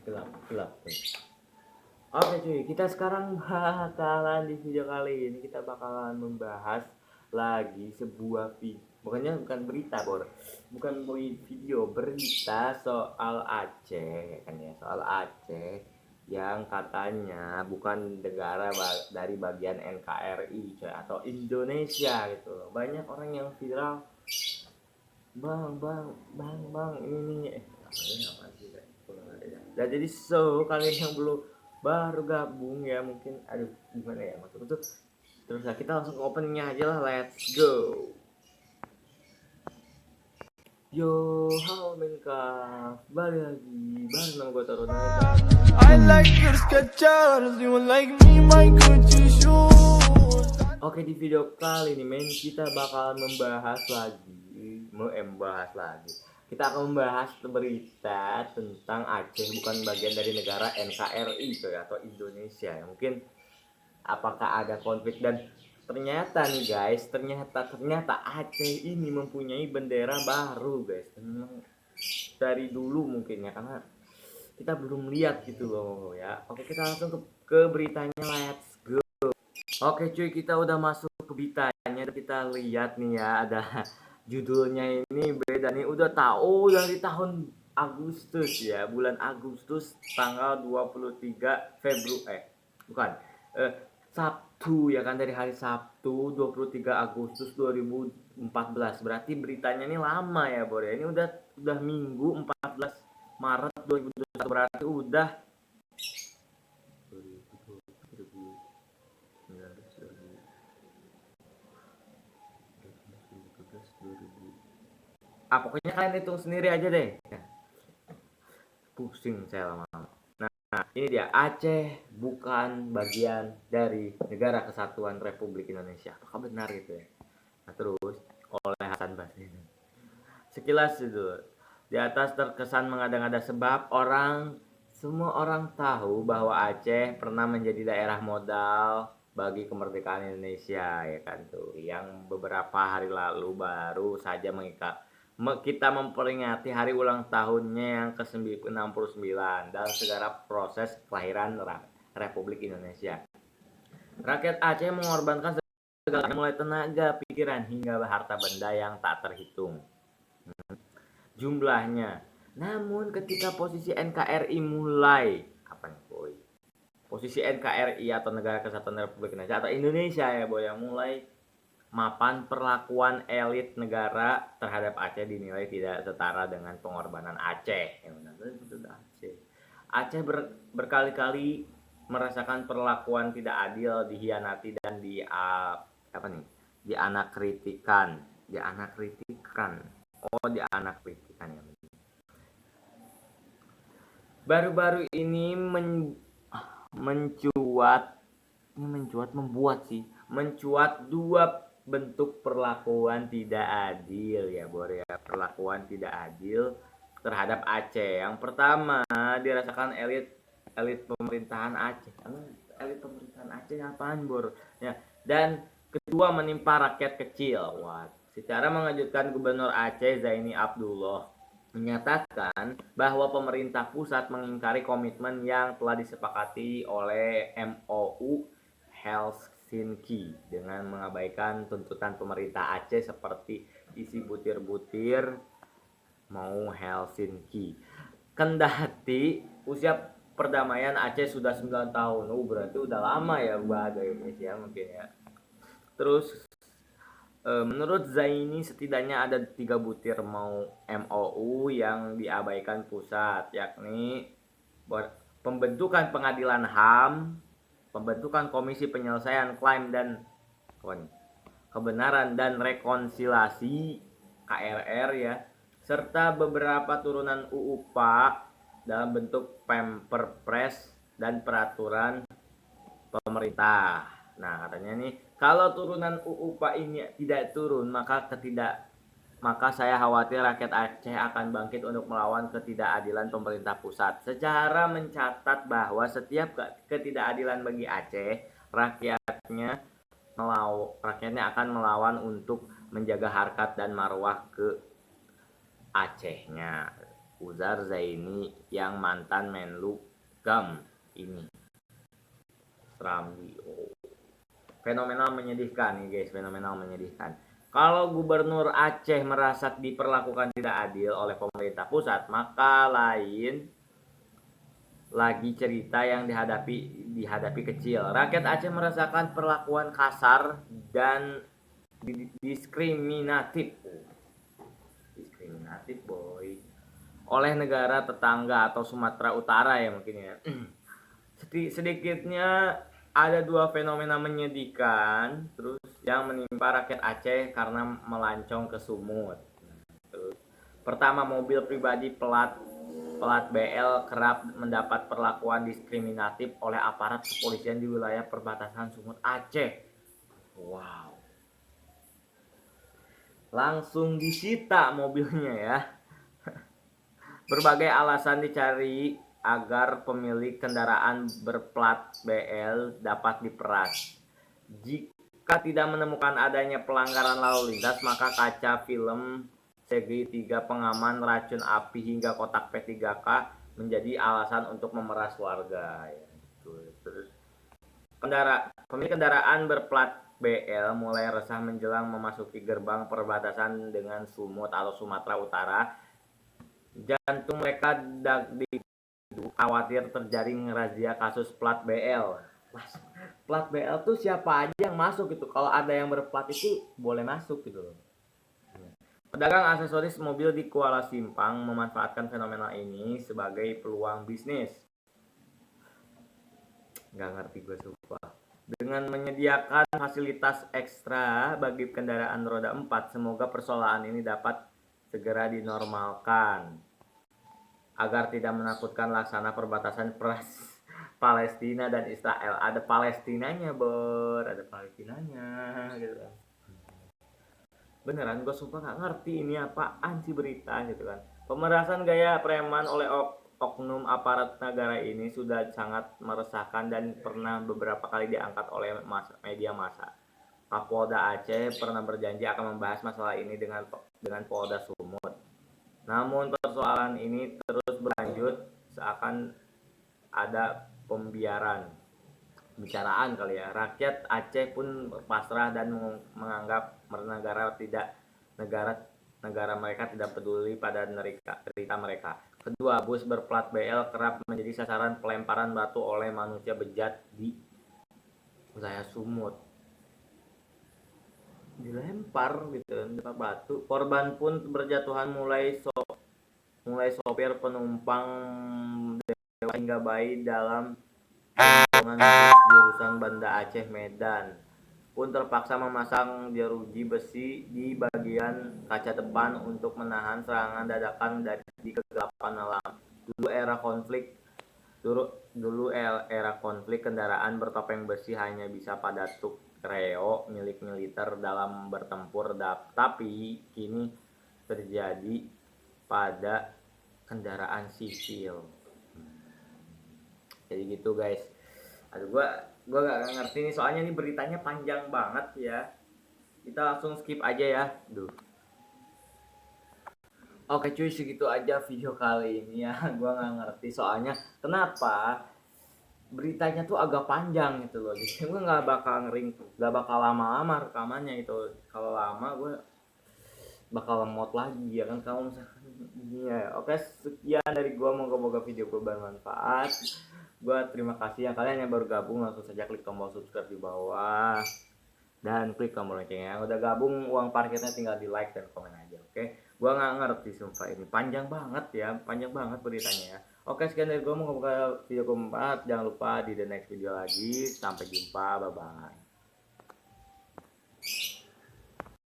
gelap. Oke cuy, kita sekarang bakalan di video kali ini kita bakalan membahas lagi sebuah bukan berita bukan video, berita soal Aceh kan ya, soal Aceh yang katanya bukan negara dari bagian NKRI coy, atau Indonesia gitu. Banyak orang yang viral, bang ini apa sih, nah, jadi kalian yang belum baru gabung ya mungkin, aduh gimana ya maksudku tuh, terus lah kita langsung ke openingnya aja lah, let's go. Yo, halo Menka, balik lagi bareng nama gue Taruna. I like your Skechers, you like me my Gucci shoes. Oke, di video kali ini men kita bakalan membahas lagi. Kita akan membahas berita tentang Aceh bukan bagian dari negara NKRI atau Indonesia. Mungkin apakah ada konflik, dan ternyata nih guys, ternyata Aceh ini mempunyai bendera baru guys. Dari dulu mungkin ya, karena kita belum lihat gitu loh ya. Oke, kita langsung ke beritanya, let's go. Oke cuy, kita udah masuk ke beritanya. Kita lihat nih ya, ada judulnya ini beda nih. Udah tahu dari tahun Agustus ya, bulan Agustus tanggal 23 Februari bukan Sabtu ya kan, dari hari Sabtu 23 Agustus 2014. Berarti beritanya ini lama ya Bor. Ini udah Minggu 14 Maret 2021, berarti udah pokoknya kalian hitung sendiri aja deh, pusing saya lama-lama. Nah, ini dia, Aceh bukan bagian dari Negara Kesatuan Republik Indonesia. Apakah benar itu ya? Nah, terus oleh Hasan Basri, sekilas itu di atas terkesan mengada-ngada sebab semua orang tahu bahwa Aceh pernah menjadi daerah modal bagi kemerdekaan Indonesia ya kan tuh, yang beberapa hari lalu baru saja kita memperingati hari ulang tahunnya yang ke-69 dalam segala proses kelahiran Republik Indonesia. Rakyat Aceh mengorbankan segalanya, mulai tenaga, pikiran, hingga harta benda yang tak terhitung jumlahnya. Namun ketika posisi NKRI posisi NKRI atau Negara Kesatuan Republik Indonesia atau Indonesia ya boy, yang mulai mapan, perlakuan elit negara terhadap Aceh dinilai tidak setara dengan pengorbanan Aceh. Aceh berkali-kali merasakan perlakuan tidak adil, dihianati, dan dianakkritikan ya. Baru-baru ini mencuat dua bentuk perlakuan tidak adil ya Bor ya, perlakuan tidak adil terhadap Aceh. Yang pertama dirasakan elit pemerintahan Aceh. Elit pemerintahan Aceh apaan Bor ya? Dan kedua menimpa rakyat kecil. Wah, secara mengejutkan Gubernur Aceh Zaini Abdullah menyatakan bahwa pemerintah pusat mengingkari komitmen yang telah disepakati oleh MOU Helsinki dengan mengabaikan tuntutan pemerintah Aceh seperti isi butir-butir mau Helsinki. Kendati usia perdamaian Aceh sudah 9 tahun. Berarti udah lama ya buat Indonesia mungkin ya. Terus menurut Zaini setidaknya ada 3 butir MOU yang diabaikan pusat, yakni pembentukan pengadilan HAM, pembentukan komisi penyelesaian klaim dan kebenaran dan rekonsiliasi KRR ya, serta beberapa turunan UU PA dalam bentuk Perpres dan peraturan pemerintah. Nah, katanya nih, kalau turunan UU PA ini tidak turun, maka saya khawatir rakyat Aceh akan bangkit untuk melawan ketidakadilan pemerintah pusat. Secara mencatat bahwa setiap ketidakadilan bagi Aceh, rakyatnya akan melawan untuk menjaga harkat dan marwah ke Acehnya. Uzar Zaini yang mantan Menlu Gam ini. Serambi. Oh. Fenomenal menyedihkan nih guys, fenomenal menyedihkan. Kalau Gubernur Aceh merasa diperlakukan tidak adil oleh pemerintah pusat, maka lain lagi cerita yang dihadapi kecil. Rakyat Aceh merasakan perlakuan kasar dan diskriminatif. Diskriminatif boy. Oleh negara tetangga atau Sumatera Utara ya mungkin ya. Sedikitnya ada 2 fenomena menyedihkan terus yang menimpa rakyat Aceh karena melancong ke Sumut. Terus, pertama, mobil pribadi plat BL kerap mendapat perlakuan diskriminatif oleh aparat kepolisian di wilayah perbatasan Sumut Aceh. Wow. Langsung disita mobilnya ya. Berbagai alasan dicari agar pemilik kendaraan berplat BL dapat diperas. Jika tidak menemukan adanya pelanggaran lalu lintas, maka kaca film segitiga pengaman racun api hingga kotak P3K menjadi alasan untuk memeras warga. Terus pemilik kendaraan berplat BL mulai resah menjelang memasuki gerbang perbatasan dengan Sumut atau Sumatera Utara. Jantung mereka khawatir terjaring razia kasus plat BL. Plat BL tuh siapa aja yang masuk gitu. Kalau ada yang berplat itu boleh masuk gitu loh. Pedagang aksesoris mobil di Kuala Simpang memanfaatkan fenomena ini sebagai peluang bisnis. Nggak ngerti gue sumpah. Dengan menyediakan fasilitas ekstra bagi kendaraan roda 4, semoga persoalan ini dapat segera dinormalkan agar tidak menakutkan laksana perbatasan Palestina dan Israel. Ada Palestinanya ada Palestinanya gitu kan. Beneran gue sumpah nggak ngerti ini apaan sih berita gitu kan. Pemerasan gaya preman oleh oknum aparat negara ini sudah sangat meresahkan dan pernah beberapa kali diangkat oleh media massa. Kapolda Aceh pernah berjanji akan membahas masalah ini dengan Polda Sumut. Namun persoalan ini terus berlanjut seakan ada pembicaraan kali ya. Rakyat Aceh pun pasrah dan menganggap negara mereka tidak peduli pada derita mereka. Kedua, bus berplat BL kerap menjadi sasaran pelemparan batu oleh manusia bejat di wilayah Sumut. Dilempar gitu lempar batu. Korban pun berjatuhan mulai sopir, penumpang dewasa hingga bayi dalam rombongan bus jurusan Banda Aceh Medan pun terpaksa memasang jeruji besi di bagian kaca depan untuk menahan serangan dadakan dari kegelapan malam. Dulu era konflik kendaraan bertopeng besi hanya bisa pada truk Kreo milik militer dalam bertempur, tapi kini terjadi pada kendaraan sipil. Jadi gitu guys. Aduh gua gak ngerti nih soalnya nih beritanya panjang banget ya. Kita langsung skip aja ya. Oke cuy, segitu aja video kali ini ya. Gua gak ngerti soalnya kenapa beritanya tuh agak panjang gitu loh. Jadi gue nggak bakal lama-lama rekamannya itu. Kalau lama gue bakal lemot lagi ya kan kalau misalkan ya. Oke, sekian dari gue, moga-moga video gue bermanfaat. Gue terima kasih ya kalian yang baru gabung, langsung saja klik tombol subscribe di bawah dan klik tombol loncengnya. Yang udah gabung, uang parkirnya tinggal di like dan komen aja. Oke, gue nggak ngerti sumpah, ini panjang banget beritanya ya. Oke, sekian dari gue, moga-moga video keempat. Jangan lupa di the next video lagi. Sampai jumpa, bye bye.